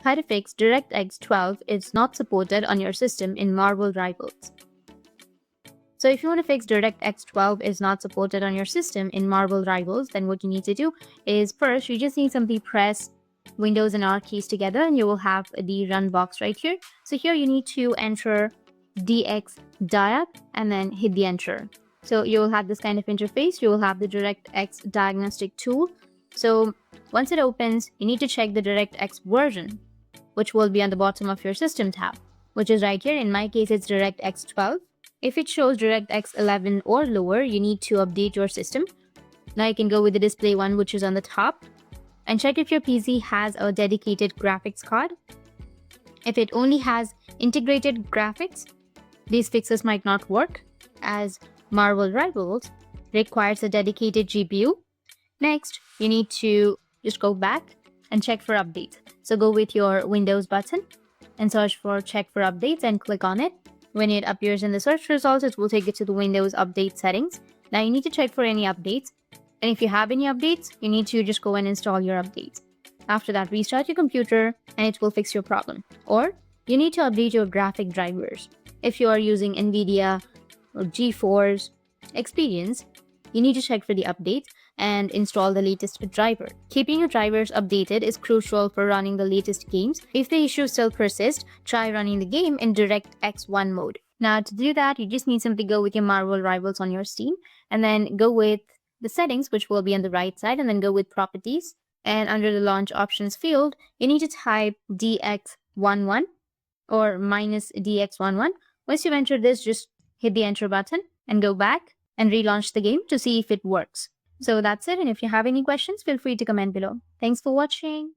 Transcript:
How to fix DirectX 12 is not supported on your system in Marvel Rivals. So if you want to fix DirectX 12 is not supported on your system in Marvel Rivals, then what you need to do is first, you just need simply press Windows and R keys together and you will have the run box right here. So here you need to enter DX diag and then hit the enter. So you will have this kind of interface. You will have the DirectX diagnostic tool. So once it opens, you need to check the DirectX version, which will be on the bottom of your system tab, which is right here. In my case, it's DirectX 12. If it shows DirectX 11 or lower, you need to update your system. Now you can go with the display one, which is on the top, and check if your PC has a dedicated graphics card. If it only has integrated graphics, these fixes might not work, as Marvel Rivals requires a dedicated GPU. Next, you need to just go back and check for updates. So go with your Windows button and search for check for updates and click on it. When it appears in the search results, it will take you to the Windows update settings. Now you need to check for any updates. And if you have any updates, you need to just go and install your updates. After that, restart your computer and it will fix your problem. Or you need to update your graphic drivers. If you are using NVIDIA or GeForce Experience, you need to check for the updates and install the latest driver. Keeping your drivers updated is crucial for running the latest games. If the issue still persists, try running the game in DirectX 1 mode. Now to do that, you just need to simply go with your Marvel Rivals on your Steam and then go with the settings, which will be on the right side, and then go with properties. And under the launch options field, you need to type DX11 or minus DX11. Once you've entered this, just hit the enter button and go back and relaunch the game to see if it works. So that's it, and if you have any questions, feel free to comment below. Thanks for watching.